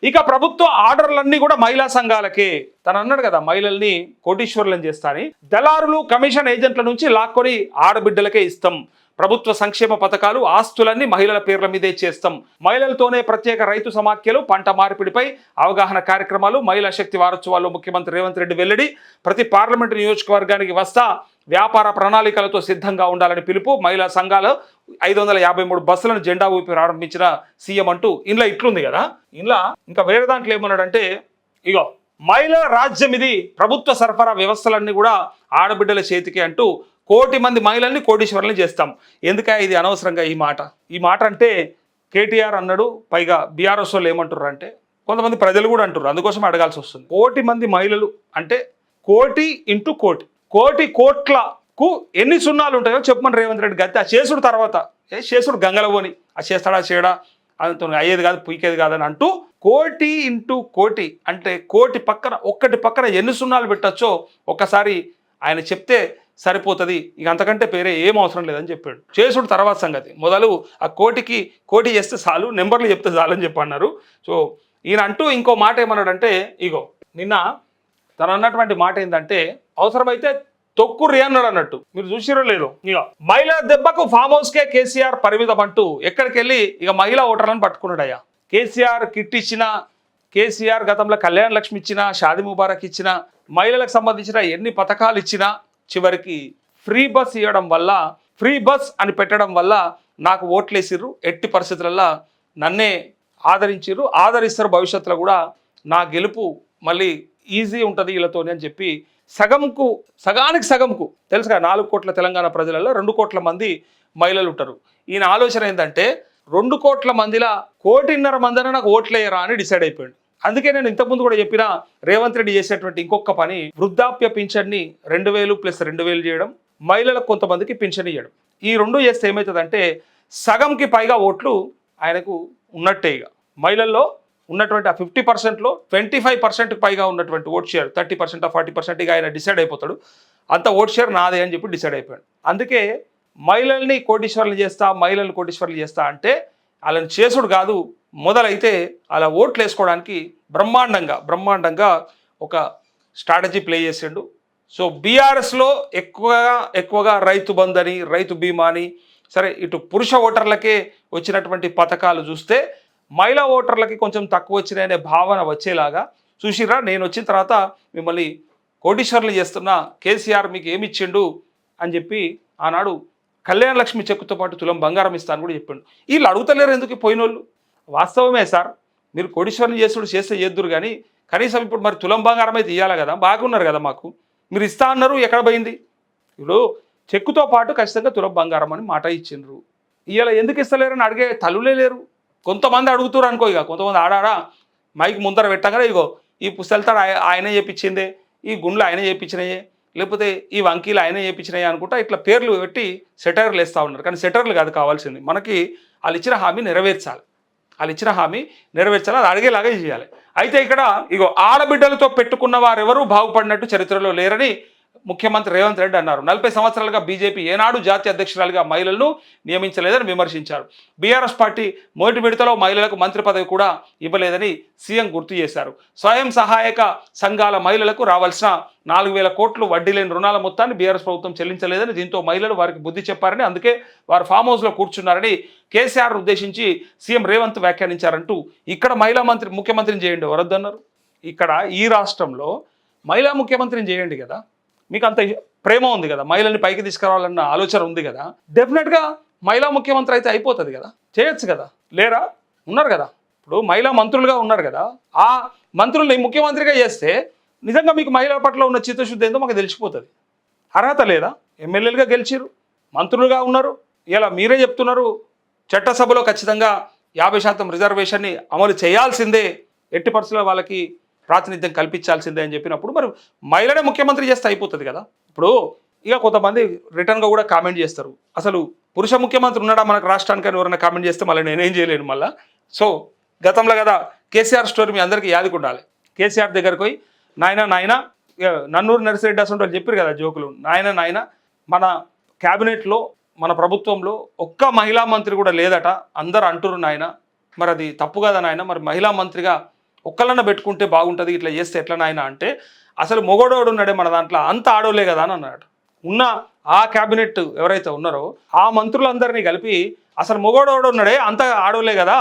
ఇక ప్రభుత్వ ఆర్డర్లన్నీ కూడా మహిళా సంఘాలకే. తను అన్నాడు కదా మహిళల్ని కోటీశ్వరులను చేస్తాని, దళారులు కమిషన్ ఏజెంట్ల నుంచి లాక్కొని ఆడబిడ్డలకే ఇస్తాం, ప్రభుత్వ సంక్షేమ పథకాలు ఆస్తులన్నీ మహిళల పేర్ల మీదే చేస్తాం, మహిళలతోనే ప్రత్యేక రైతు సమాఖ్యలు, పంట మార్పిడిపై అవగాహన కార్యక్రమాలు, మహిళా శక్తి వారోత్సవాల్లో ముఖ్యమంత్రి రేవంత్ రెడ్డి వెల్లడి, ప్రతి పార్లమెంటు నియోజకవర్గానికి వస్తా, వ్యాపార ప్రణాళికలతో సిద్ధంగా ఉండాలని పిలుపు, మహిళా సంఘాలు 553 బస్సులను జెండా ఊపి ప్రారంభించిన సీఎం అంటూ ఇంట్లో ఇట్లుంది కదా. ఇంట్లో ఇంకా వేరే దాంట్లో ఏమన్నాడంటే, ఇగో మహిళల రాజ్యం ఇది, ప్రభుత్వ సరఫరా వ్యవస్థలన్నీ కూడా ఆడబిడ్డల చేతికి అంటూ 1 కోటి మంది మహిళల్ని కోటీశ్వరులను చేస్తాం. ఎందుక ఇది అనవసరంగా ఈ మాట అంటే కేటీఆర్ అన్నాడు, పైగా బీఆర్ఎస్ వాళ్ళు ఏమంటారు అంటే కొంతమంది ప్రజలు కూడా అంటారు, అందుకోసం అడగాల్సి వస్తుంది. 1 కోటి మంది మహిళలు అంటే 1 కోటి ఇంటూ 1 కోటి, 1 కోటి కోట్లకు ఎన్ని సున్నాలు ఉంటాయో చెప్పమని రేవంత్ రెడ్డి గట్టి. ఆ చేసుడు తర్వాత చేసుడు గంగలవని, ఆ చేస్తాడా చేయడా అంత అయ్యేది కాదు పీకేది కాదని అంటూ 1 కోటి ఇంటూ 1 కోటి అంటే 1 కోటి పక్కన ఒక్కటి పక్కన ఎన్ని సున్నాలు పెట్టచ్చో ఒక్కసారి ఆయన చెప్తే సరిపోతుంది, ఇక అంతకంటే పేరే ఏం అవసరం లేదని చెప్పాడు. చేసుడు తర్వాత సంగతి, మొదలు ఆ 1 కోటికి 1 కోటి చేస్తే చాలు, నెంబర్లు చెప్తే చాలు అని చెప్పి అన్నారు. సో ఈయన అంటూ ఇంకో మాట ఏమన్నాడంటే, ఇగో నిన్న తను అన్నటువంటి మాట ఏంటంటే, అవసరమైతే తొక్కుర్రి అన్నాడు అన్నట్టు. మీరు చూసిరో లేదు, ఇక మహిళల దెబ్బకు ఫామ్ హౌస్కే కేసీఆర్ పరిమితం అంటూ ఎక్కడికి వెళ్ళి ఇక మహిళా ఓటర్లను పట్టుకున్నాడయ్యా. కేసీఆర్ కిట్ ఇచ్చిన, కేసీఆర్ గతంలో కళ్యాణ లక్ష్మి ఇచ్చిన, షాదీ ముబారక్ ఇచ్చిన, మహిళలకు సంబంధించిన ఎన్ని పథకాలు ఇచ్చినా చివరికి ఫ్రీ బస్ ఇవ్వడం వల్ల, ఫ్రీ బస్ అని పెట్టడం వల్ల నాకు ఓట్లేసిర్రు, ఎట్టి పరిస్థితులలో నన్నే ఆదరించిర్రు, ఆదరిస్తారు, భవిష్యత్తులో కూడా నా గెలుపు మళ్ళీ ఈజీ ఉంటుంది వీళ్ళతోని అని చెప్పి సగానికి సగంకు తెలుసు కదా, 4 కోట్ల తెలంగాణ ప్రజలలో 2 కోట్ల మంది మహిళలు ఉంటారు. ఈయన ఆలోచన ఏంటంటే 2 కోట్ల మందిలో 1.5 కోటి మందిన నాకు ఓట్లేయరా అని డిసైడ్ అయిపోయాడు. అందుకే నేను ఇంతకుముందు కూడా చెప్పిన రేవంత్ రెడ్డి చేసేటువంటి ఇంకొక పని, వృద్ధాప్య పింఛన్ని 2000 + 2000 చేయడం, మహిళలకు కొంతమందికి పింఛన్ ఇవ్వడం. ఈ 2 చేస్తే ఏమవుతుందంటే సగంకి పైగా ఓట్లు ఆయనకు ఉన్నట్టే. ఇక మహిళల్లో ఉన్నటువంటి ఆ 50%లో 25%కి పైగా ఉన్నటువంటి ఓట్ షేర్ 30% 40% ఇక ఆయన డిసైడ్ అయిపోతాడు, అంత ఓట్ షేర్ నాదే అని చెప్పి డిసైడ్ అయిపోయాడు. అందుకే మహిళల్ని కోటీశ్వరులు చేస్తా, మహిళల్ని కోటీశ్వరులు చేస్తా అంటే వాళ్ళని చేసుడు కాదు, మొదలైతే అలా ఓట్లు వేసుకోవడానికి బ్రహ్మాండంగా ఒక స్ట్రాటజీ ప్లే చేసిండు. సో బీఆర్ఎస్లో ఎక్కువగా రైతు బంధు అని, రైతు బీమా అని, సరే ఇటు పురుష ఓటర్లకే వచ్చినటువంటి పథకాలు చూస్తే మహిళా ఓటర్లకి కొంచెం తక్కువ వచ్చినాయనే భావన వచ్చేలాగా చూసిరా. నేను వచ్చిన తర్వాత మిమ్మల్ని కోటీశ్వరులు చేస్తున్నా, కేసీఆర్ మీకు ఏమి ఇచ్చిండు అని చెప్పి ఆనాడు కళ్యాణ లక్ష్మి చెక్కుతో పాటు తులం బంగారం ఇస్తాను కూడా చెప్పాడు. వీళ్ళు అడుగుతలేరు ఎందుకు పోయినోళ్ళు? వాస్తవమే సార్, మీరు కోటీశ్వరులు చేస్తే చేద్దురు, కానీ కనీసం ఇప్పుడు మరి తులం బంగారం అయితే ఇవ్వాలి కదా, బాగున్నారు కదా, మాకు మీరు ఇస్తా అన్నారు, ఎక్కడ పోయింది? ఇప్పుడు చెక్కుతో పాటు ఖచ్చితంగా తులం బంగారం అని మాట ఇచ్చిండ్రు, ఇవాళ ఎందుకు ఇస్తలేరని అడిగే తల్లులే లేరు. కొంతమంది అడుగుతారు అనుకో, ఇక కొంతమంది ఆడాడా మైక్ ముందర పెట్టగానే ఇగో ఈ పుస్తెళ్తాడు ఆయనే చేపించిందే, ఈ గుండ్లు ఆయనే చేయించినాయే, లేకపోతే ఈ వంకీలు ఆయనే చేయించినాయి అనుకుంటా ఇట్లా పేర్లు పెట్టి సెటైర్లు వేస్తూ ఉన్నారు. కానీ సెటైర్లు కాదు కావాల్సింది, మనకి వాళ్ళు ఇచ్చిన హామీ నెరవేర్చాలి, అది అడిగేలాగా చేయాలి. అయితే ఇక్కడ ఇగో ఆడబిడ్డలతో పెట్టుకున్న వారెవరూ బాగుపడినట్టు చరిత్రలో లేరని ముఖ్యమంత్రి రేవంత్ రెడ్డి అన్నారు. 40 సంవత్సరాలుగా బీజేపీ ఏనాడు జాతీయ అధ్యక్షురాలుగా మహిళలను నియమించలేదని విమర్శించారు. బీఆర్ఎస్ పార్టీ మొదటి విడతలో మహిళలకు మంత్రి పదవి కూడా ఇవ్వలేదని సీఎం గుర్తు చేశారు. స్వయం సహాయక సంఘాల మహిళలకు రావాల్సిన 4000 కోట్లు వడ్డీ లేని రుణాల మొత్తాన్ని బీఆర్ఎస్ ప్రభుత్వం చెల్లించలేదని, దీంతో మహిళలు వారికి బుద్ధి చెప్పారని, అందుకే వారు ఫామ్ హౌస్లో కూర్చున్నారని కేసీఆర్ ఉద్దేశించి సీఎం రేవంత్ వ్యాఖ్యానించారంటూ ఇక్కడ ముఖ్యమంత్రిని చేయండి ఎవరొద్దన్నారు? ఇక్కడ ఈ రాష్ట్రంలో మహిళా ముఖ్యమంత్రిని చేయండి కదా, మీకు అంత ప్రేమ ఉంది కదా, మహిళల్ని పైకి తీసుకురావాలన్న ఆలోచన ఉంది కదా, డెఫినెట్గా మహిళా ముఖ్యమంత్రి అయితే అయిపోతుంది కదా, చేయొచ్చు కదా. లేరా? ఉన్నారు కదా, ఇప్పుడు మహిళా మంత్రులుగా ఉన్నారు కదా, ఆ మంత్రుల్ని ముఖ్యమంత్రిగా చేస్తే నిజంగా మీకు మహిళల పట్ల ఉన్న చిత్తశుద్ధి ఏందో మాకు తెలిసిపోతుంది. అర్హత లేదా? ఎమ్మెల్యేలుగా గెలిచిరు, మంత్రులుగా ఉన్నారు, ఇలా మీరే చెప్తున్నారు చట్టసభలో ఖచ్చితంగా 50% రిజర్వేషన్ని అమలు చేయాల్సిందే, ఎట్టి పరిస్థితుల్లో వాళ్ళకి ప్రాతినిధ్యం కల్పించాల్సిందే అని చెప్పినప్పుడు మరి మహిళనే ముఖ్యమంత్రి చేస్తే అయిపోతుంది కదా. ఇప్పుడు ఇక కొంతమంది రిటర్న్గా కూడా కామెంట్ చేస్తారు, అసలు పురుష ముఖ్యమంత్రి ఉన్నాడా మనకు రాష్ట్రానికి అని ఎవరైనా కామెంట్ చేస్తే మళ్ళీ నేనేం చేయలేను మళ్ళీ. సో గతంలో కదా కేసీఆర్ స్టోరీ మీ అందరికీ యాదికి ఉండాలి. కేసీఆర్ దగ్గరికి పోయి నాయన నన్నూరు నర్సిరెడ్డి అసలు వాళ్ళు చెప్పారు కదా జోకులు, నాయన మన క్యాబినెట్లో మన ప్రభుత్వంలో ఒక్క మహిళా మంత్రి కూడా లేదట, అందరు అంటున్నారు నాయన, మరి అది తప్పు కదా నాయన, మరి మహిళా మంత్రిగా ఒక్కళ్ళన్నా పెట్టుకుంటే బాగుంటుంది, ఇట్లా చేస్తే ఎట్లా నాయన అంటే, అసలు మొగోడోడు ఉన్నాడే మన దాంట్లో అంత ఆడోలే కదా అని అన్నాడు. ఉన్న ఆ క్యాబినెట్ ఎవరైతే ఉన్నారో ఆ మంత్రులందరినీ కలిపి అసలు మొగోడోడు ఉన్నాడే అంత ఆడోలే కదా,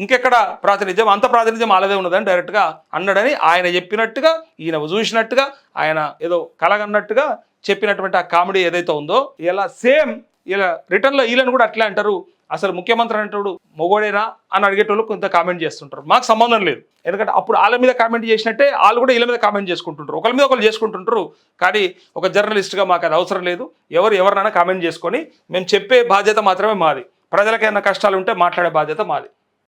ఇంకెక్కడ ప్రాతినిధ్యం, అంత ప్రాతినిధ్యం అలాదే ఉన్నదని డైరెక్ట్గా అన్నాడని ఆయన చెప్పినట్టుగా, ఈయన చూసినట్టుగా, ఆయన ఏదో కలగన్నట్టుగా చెప్పినటువంటి ఆ కామెడీ ఏదైతే ఉందో, ఇలా సేమ్ ఇలా రిటర్న్లో వీళ్ళని కూడా అట్లే అంటారు. అసలు ముఖ్యమంత్రి అనేటోడు మొగోడేనా అని అడిగేటోళ్ళు కొంత కామెంట్ చేస్తుంటారు. మాకు సంబంధం లేదు, ఎందుకంటే అప్పుడు వాళ్ళ మీద కామెంట్ చేసినట్టే వాళ్ళు కూడా వీళ్ళ మీద కామెంట్ చేసుకుంటుంటారు, ఒకరి మీద ఒకరు చేసుకుంటుంటారు. కానీ ఒక జర్నలిస్ట్గా మాకు అది అవసరం లేదు, ఎవరినైనా కామెంట్ చేసుకొని మేము చెప్పే బాధ్యత మాత్రమే మాది, ప్రజలకైనా కష్టాలు ఉంటే మాట్లాడే బాధ్యత మాది.